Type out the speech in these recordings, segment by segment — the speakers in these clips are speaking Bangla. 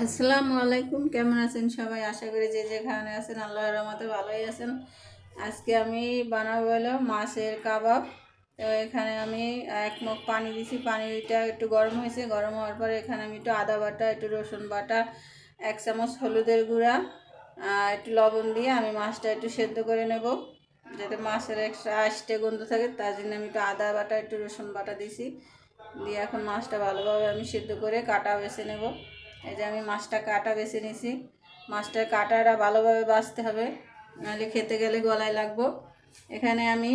আসসালামু আলাইকুম। কেমন আছেন সবাই? আশা করি যে যেখানে আছেন আল্লাহর রহমতে ভালোই আছেন। আজকে আমি বানাবো হলো মাছের কাবাব। তো এখানে আমি 1 মগ পানি দিছি, পানিটা একটু গরম হয়েছে। গরম হওয়ার পরে এখানে আমি একটু আদা বাটা, একটু রসুন বাটা, 1 চামচ হলুদের গুঁড়া, একটু লবণ দিয়ে আমি মাছটা একটু সেদ্ধ করে নেব, যাতে মাছের একটা আষ্টে গন্ধ থাকে। তার জন্য আমি একটু আদা বাটা, একটু রসুন বাটা দিছি। দিয়ে এখন মাছটা ভালোভাবে আমি সেদ্ধ করে কাটা বেছে নেব। এই যে আমি মাছটা কাটা বেছে নিছি। মাছটার কাটাটা ভালোভাবে বাছতে হবে, নাহলে খেতে গেলে গলায় লাগবো। এখানে আমি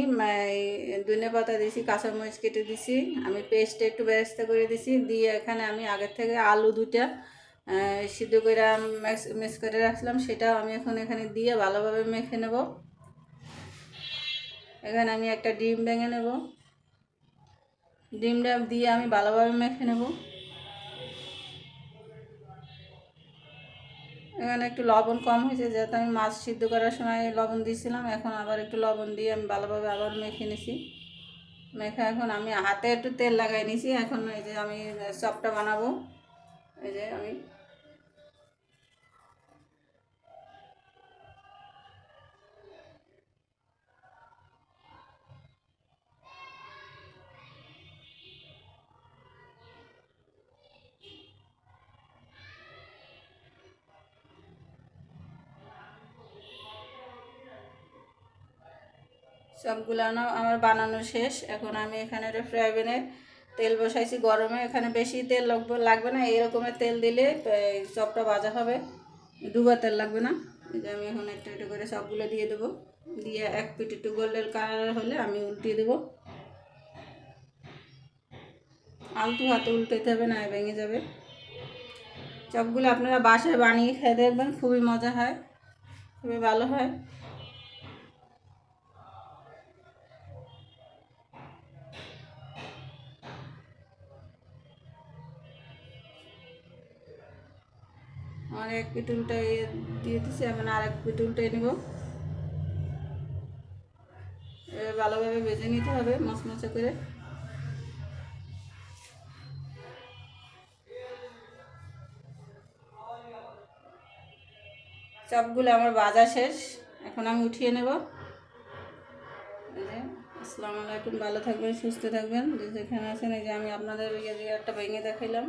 ধনে পাতা দিছি, কাঁচামরিচ কেটে দিছি, আমি পেস্টটা একটু বেরেস্তা করে দিছি। দিয়ে এখানে আমি আগের থেকে আলু 2টা সিদ্ধ করে মিক্স করে রাখলাম, সেটাও আমি এখন এখানে দিয়ে ভালোভাবে মেখে নেব। এখানে আমি একটা ডিম ভেঙে নেব, ডিমটা দিয়ে আমি ভালোভাবে মেখে নেব। এখানে একটু লবণ কম হয়েছে, যেহেতু আমি মাছ সিদ্ধ করার সময় লবণ দিয়েছিলাম। এখন আবার একটু লবণ দিয়ে আমি ভালোভাবে আবার মেখে নিছি। মেখে এখন আমি হাতে একটু তেল লাগাই নিছি। এখন এই যে আমি চপটা বানাবো। এই যে আমি সবগুলো আমার বানানো শেষ। এখন আমি এখানে একটা ফ্রাই প্যানে তেল বসাইছি গরমে। এখানে বেশি তেল লাগবে না, এরকমের তেল দিলে চপটা ভাজা হবে, ডুবা তেল লাগবে না। এই যে আমি এখন একটু একটু করে সবগুলো দিয়ে দেবো। দিয়ে এক পিঠ একটু গোল্ডেন কালার হলে আমি উল্টিয়ে দেবো। আলতু হাতে উল্টাতে হবে, না ভেঙে যাবে। চপগুলো আপনারা বাসায় বানিয়ে খেয়ে দেখবেন, খুবই মজা হয়, খুবই ভালো হয়। আমার এক পিঠ উল্টাই দিয়ে দিচ্ছি, এখন আর এক পিঠ উল্টাই নেব। ভালোভাবে ভেজে নিতে হবে মচমচে করে। চপগুলো আমার ভাজা শেষ, এখন আমি উঠিয়ে নেব। আসসালামু আলাইকুম, ভালো থাকবেন, সুস্থ থাকবেন, যে যেখানে আছেন। এই যে আমি আপনাদের একটা ভেঙে দেখাইলাম।